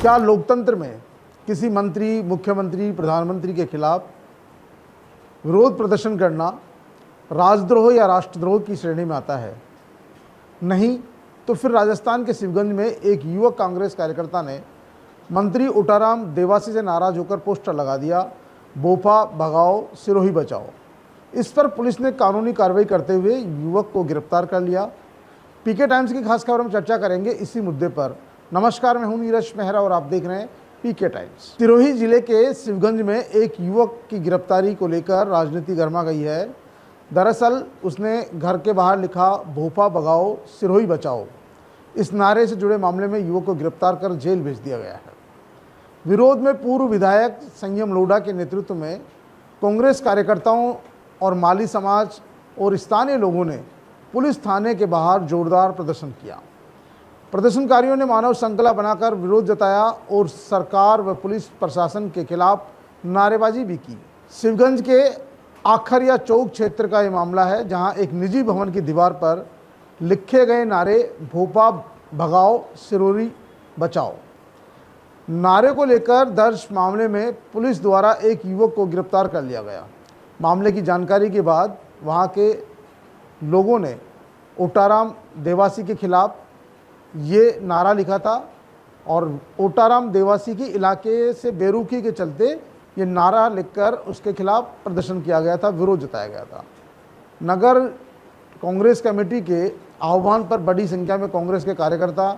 क्या लोकतंत्र में किसी मंत्री, मुख्यमंत्री, प्रधानमंत्री के खिलाफ विरोध प्रदर्शन करना राजद्रोह या राष्ट्रद्रोह की श्रेणी में आता है? नहीं तो फिर राजस्थान के शिवगंज में एक युवक कांग्रेस कार्यकर्ता ने मंत्री ओटाराम देवासी से नाराज होकर पोस्टर लगा दिया, बोफा भगाओ सिरोही बचाओ। इस पर पुलिस ने कानूनी कार्रवाई करते हुए युवक को गिरफ्तार कर लिया। पीके टाइम्स की खास खबर हम चर्चा करेंगे इसी मुद्दे पर। नमस्कार, मैं हूं नीरज मेहरा और आप देख रहे हैं पीके टाइम्स। सिरोही जिले के शिवगंज में एक युवक की गिरफ्तारी को लेकर राजनीति गर्मा गई है। दरअसल उसने घर के बाहर लिखा भोपा भगाओ सिरोही बचाओ। इस नारे से जुड़े मामले में युवक को गिरफ्तार कर जेल भेज दिया गया है। विरोध में पूर्व विधायक संयम लोढ़ा के नेतृत्व में कांग्रेस कार्यकर्ताओं और माली समाज और स्थानीय लोगों ने पुलिस थाने के बाहर जोरदार प्रदर्शन किया। प्रदर्शनकारियों ने मानव श्रृंखला बनाकर विरोध जताया और सरकार व पुलिस प्रशासन के खिलाफ नारेबाजी भी की। शिवगंज के आखरिया चौक क्षेत्र का ये मामला है, जहां एक निजी भवन की दीवार पर लिखे गए नारे भोपा भगाओ सिरोही बचाओ नारे को लेकर दर्ज मामले में पुलिस द्वारा एक युवक को गिरफ्तार कर लिया गया। मामले की जानकारी के बाद वहां के लोगों ने ओटाराम देवासी के खिलाफ ये नारा लिखा था और ओटाराम देवासी की इलाके से बेरुखी के चलते ये नारा लिखकर उसके खिलाफ प्रदर्शन किया गया था, विरोध जताया गया था। नगर कांग्रेस कमेटी के आह्वान पर बड़ी संख्या में कांग्रेस के कार्यकर्ता,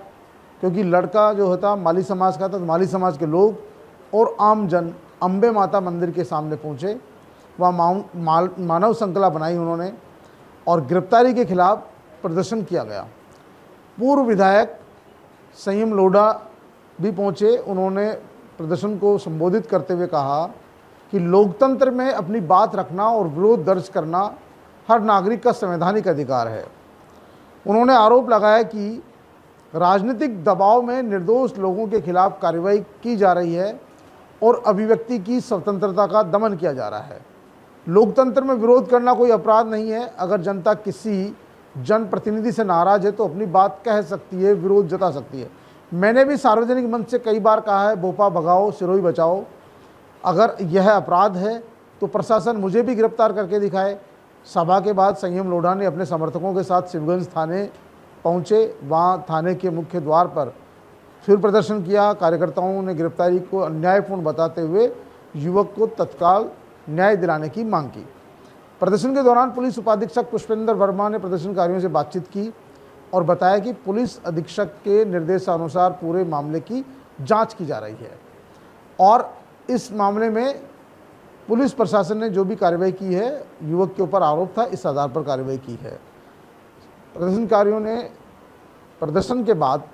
क्योंकि लड़का जो होता माली समाज का था, तो माली समाज के लोग और आम जन अम्बे माता मंदिर के सामने पहुँचे। वहाँ मानव श्रृंखला बनाई उन्होंने और गिरफ्तारी के खिलाफ प्रदर्शन किया गया। पूर्व विधायक संयम लोढ़ा भी पहुँचे। उन्होंने प्रदर्शन को संबोधित करते हुए कहा कि लोकतंत्र में अपनी बात रखना और विरोध दर्ज करना हर नागरिक का संवैधानिक अधिकार है। उन्होंने आरोप लगाया कि राजनीतिक दबाव में निर्दोष लोगों के खिलाफ कार्रवाई की जा रही है और अभिव्यक्ति की स्वतंत्रता का दमन किया जा रहा है। लोकतंत्र में विरोध करना कोई अपराध नहीं है। अगर जनता किसी जनप्रतिनिधि से नाराज है तो अपनी बात कह सकती है, विरोध जता सकती है। मैंने भी सार्वजनिक मंच से कई बार कहा है भोपा भगाओ सिरोही बचाओ। अगर यह अपराध है तो प्रशासन मुझे भी गिरफ्तार करके दिखाए। सभा के बाद संयम लोढ़ा ने अपने समर्थकों के साथ शिवगंज थाने पहुंचे। वहां थाने के मुख्य द्वार पर फिर प्रदर्शन किया। कार्यकर्ताओं ने गिरफ्तारी को अन्यायपूर्ण बताते हुए युवक को तत्काल न्याय दिलाने की मांग की। प्रदर्शन के दौरान पुलिस उपाधीक्षक पुष्पेंद्र वर्मा ने प्रदर्शनकारियों से बातचीत की और बताया कि पुलिस अधीक्षक के निर्देशानुसार पूरे मामले की जांच की जा रही है और इस मामले में पुलिस प्रशासन ने जो भी कार्रवाई की है, युवक के ऊपर आरोप था, इस आधार पर कार्रवाई की है। प्रदर्शनकारियों ने प्रदर्शन के बाद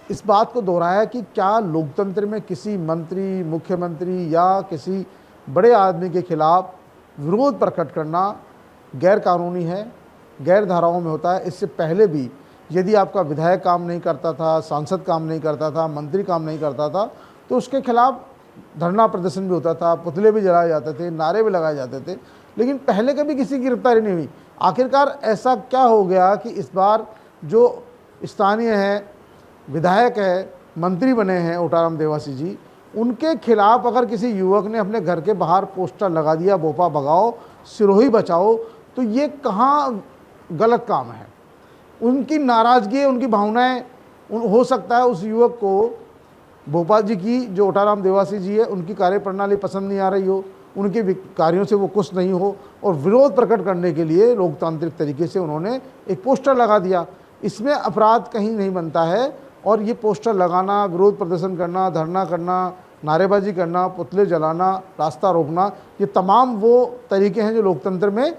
इस बात को दोहराया कि क्या लोकतंत्र में किसी मंत्री, मुख्यमंत्री या किसी बड़े आदमी के खिलाफ विरोध प्रकट करना गैर कानूनी है, गैर धाराओं में होता है। इससे पहले भी यदि आपका विधायक काम नहीं करता था, सांसद काम नहीं करता था, मंत्री काम नहीं करता था, तो उसके खिलाफ धरना प्रदर्शन भी होता था, पुतले भी जलाए जाते थे, नारे भी लगाए जाते थे, लेकिन पहले कभी किसी की गिरफ्तारी नहीं हुई। आखिरकार ऐसा क्या हो गया कि इस बार जो स्थानीय है, विधायक है, मंत्री बने हैं ओटाराम देवासी जी, उनके खिलाफ अगर किसी युवक ने अपने घर के बाहर पोस्टर लगा दिया भोपा भगाओ सिरोही बचाओ, तो ये कहाँ गलत काम है? उनकी नाराज़गी, उनकी भावनाएं, हो सकता है उस युवक को भोपाल जी की जो ओटाराम देवासी जी है उनकी कार्यप्रणाली पसंद नहीं आ रही हो, उनके कार्यों से वो खुश नहीं हो और विरोध प्रकट करने के लिए लोकतांत्रिक तरीके से उन्होंने एक पोस्टर लगा दिया। इसमें अपराध कहीं नहीं बनता है और ये पोस्टर लगाना, विरोध प्रदर्शन करना, धरना करना, नारेबाजी करना, पुतले जलाना, रास्ता रोकना, ये तमाम वो तरीके हैं जो लोकतंत्र में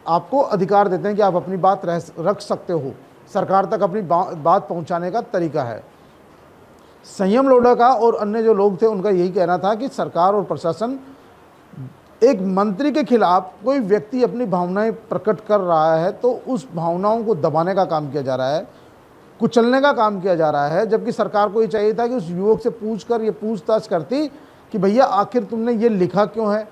आपको अधिकार देते हैं कि आप अपनी बात रख सकते हो। सरकार तक अपनी बात पहुंचाने का तरीका है। संयम लोढ़ा का और अन्य जो लोग थे उनका यही कहना था कि सरकार और प्रशासन एक मंत्री के खिलाफ कोई व्यक्ति अपनी भावनाएं प्रकट कर रहा है तो उस भावनाओं को दबाने का काम किया जा रहा है, कुचलने का काम किया जा रहा है, जबकि सरकार को ये चाहिए था कि उस युवक से पूछकर ये पूछताछ करती कि भैया आखिर तुमने ये लिखा क्यों है,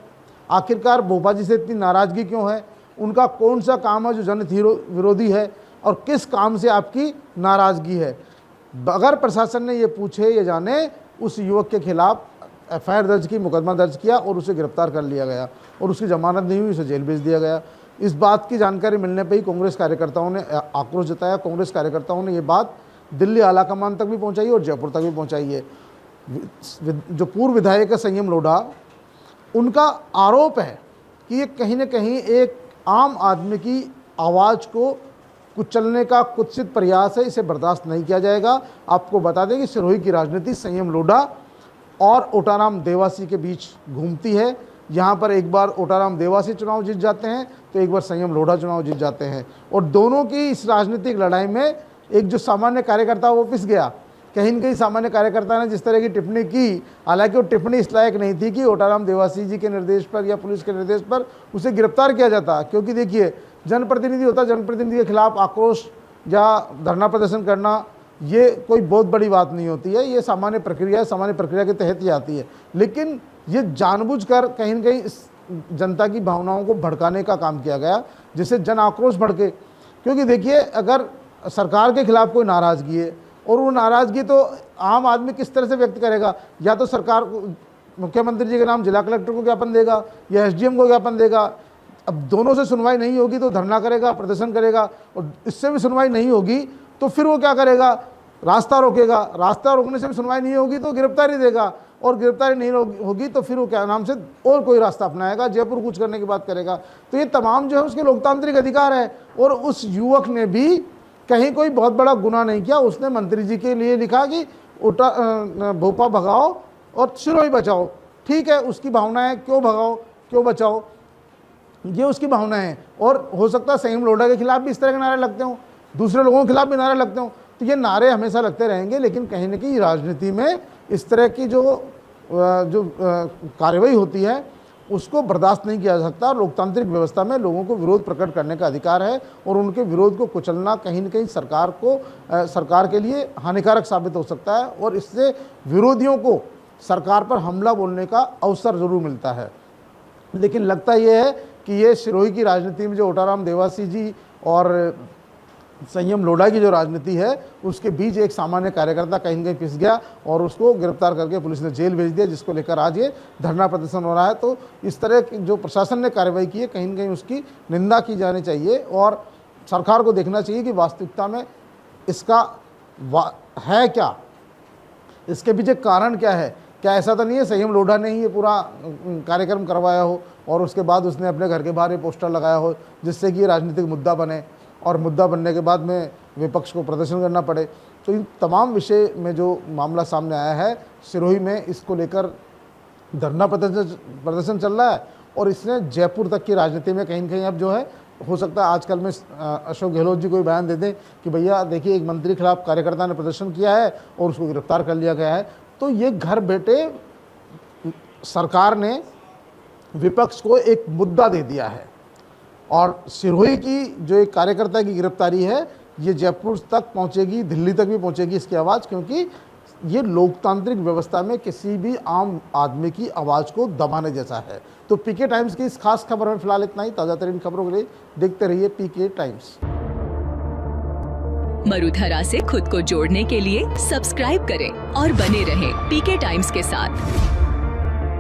आखिरकार भोपा जी से इतनी नाराज़गी क्यों है, उनका कौन सा काम है जो जनहित विरोधी है और किस काम से आपकी नाराज़गी है। अगर प्रशासन ने ये पूछे या जाने, उस युवक के खिलाफ एफआईआर दर्ज की, मुकदमा दर्ज किया और उसे गिरफ्तार कर लिया गया और उसकी जमानत नहीं हुई, उसे जेल भेज दिया गया। इस बात की जानकारी मिलने पर ही कांग्रेस कार्यकर्ताओं ने आक्रोश जताया। कांग्रेस कार्यकर्ताओं ने ये बात दिल्ली आलाकमान तक भी पहुंचाई और जयपुर तक भी पहुंचाई है। जो पूर्व विधायक है संयम लोढ़ा, उनका आरोप है कि ये कहीं ना कहीं एक आम आदमी की आवाज़ को कुचलने का कुत्सित प्रयास है, इसे बर्दाश्त नहीं किया जाएगा। आपको बता दें कि सिरोही की राजनीति संयम लोढ़ा और ओटाराम देवासी के बीच घूमती है। यहाँ पर एक बार ओटाराम देवासी चुनाव जीत जाते हैं तो एक बार संयम लोढ़ा चुनाव जीत जाते हैं, और दोनों की इस राजनीतिक लड़ाई में एक जो सामान्य कार्यकर्ता वो पिस गया। कहीं न कहीं सामान्य कार्यकर्ता ने जिस तरह की टिप्पणी की, हालांकि वो टिप्पणी इस लायक नहीं थी कि ओटाराम देवासी जी के निर्देश पर या पुलिस के निर्देश पर उसे गिरफ्तार किया जाता, क्योंकि देखिए जनप्रतिनिधि होता, जनप्रतिनिधि के खिलाफ आक्रोश या धरना प्रदर्शन करना ये कोई बहुत बड़ी बात नहीं होती है, ये सामान्य प्रक्रिया है, सामान्य प्रक्रिया के तहत ही आती है। लेकिन ये जानबूझकर कहीं न कहीं इस जनता की भावनाओं को भड़काने का काम किया गया, जिससे जन आक्रोश भड़के। क्योंकि देखिए, अगर सरकार के खिलाफ कोई नाराज़गी है और वो नाराज़गी तो आम आदमी किस तरह से व्यक्त करेगा, या तो सरकार को, मुख्यमंत्री जी के नाम जिला कलेक्टर को ज्ञापन देगा या एसडीएम को ज्ञापन देगा। अब दोनों से सुनवाई नहीं होगी तो धरना करेगा, प्रदर्शन करेगा, और इससे भी सुनवाई नहीं होगी तो फिर वो क्या करेगा, रास्ता रोकेगा। रास्ता रोकने से भी सुनवाई नहीं होगी तो गिरफ्तारी देगा, और गिरफ्तारी नहीं होगी तो फिर वो क्या नाम से और कोई रास्ता अपनाएगा, जयपुर कूच करने की बात करेगा। तो ये तमाम जो है उसके लोकतांत्रिक अधिकार है। और उस युवक ने भी कहीं कोई बहुत बड़ा गुनाह नहीं किया। उसने मंत्री जी के लिए लिखा कि भोपा भगाओ और सिरोही बचाओ। ठीक है, उसकी भावना है, क्यों भगाओ क्यों बचाओ, ये उसकी भावना है। और हो सकता है संयम लोढ़ा के खिलाफ भी इस तरह के नारे लगते हों, दूसरे लोगों के खिलाफ भी नारे लगते हों। तो ये नारे हमेशा लगते रहेंगे, लेकिन कहीं ना कहीं राजनीति में इस तरह की जो कार्रवाई होती है उसको बर्दाश्त नहीं किया जा सकता। लोकतांत्रिक व्यवस्था में लोगों को विरोध प्रकट करने का अधिकार है, और उनके विरोध को कुचलना कहीं न कहीं सरकार के लिए हानिकारक साबित हो सकता है, और इससे विरोधियों को सरकार पर हमला बोलने का अवसर ज़रूर मिलता है। लेकिन लगता यह है कि ये सिरोही की राजनीति में जो ओटाराम देवासी जी और संयम लोढ़ा की जो राजनीति है उसके बीच एक सामान्य कार्यकर्ता कहीं न कहीं पिस गया, और उसको गिरफ्तार करके पुलिस ने जेल भेज दिया, जिसको लेकर आज ये धरना प्रदर्शन हो रहा है। तो इस तरह की जो प्रशासन ने कार्रवाई की है, कहीं न कहीं उसकी निंदा की जानी चाहिए, और सरकार को देखना चाहिए कि वास्तविकता में इसका है क्या, इसके पीछे कारण क्या है। क्या ऐसा तो नहीं है संयम लोढ़ा ने ही ये पूरा कार्यक्रम करवाया हो और उसके बाद उसने अपने घर के बाहर ये पोस्टर लगाया हो जिससे कि ये राजनीतिक मुद्दा बने, और मुद्दा बनने के बाद में विपक्ष को प्रदर्शन करना पड़े। तो इन तमाम विषय में जो मामला सामने आया है सिरोही में, इसको लेकर धरना प्रदर्शन चल रहा है, और इसने जयपुर तक की राजनीति में कहीं न कहीं अब जो है, हो सकता है आजकल में अशोक गहलोत जी को बयान दे दें कि भैया देखिए एक मंत्री के खिलाफ कार्यकर्ता ने प्रदर्शन किया है और उसको गिरफ्तार कर लिया गया है। तो ये घर बैठे सरकार ने विपक्ष को एक मुद्दा दे दिया है, और सिरोही की जो एक कार्यकर्ता की गिरफ्तारी है ये जयपुर तक पहुंचेगी, दिल्ली तक भी पहुंचेगी इसकी आवाज़, क्योंकि ये लोकतांत्रिक व्यवस्था में किसी भी आम आदमी की आवाज़ को दबाने जैसा है। तो पीके टाइम्स की इस खास खबर में फिलहाल इतना ही। ताज़ा तरीन खबरों के लिए देखते रहिए पीके टाइम्स। मरुधरा से खुद को जोड़ने के लिए सब्सक्राइब करें और बने रहें पीके टाइम्स के साथ।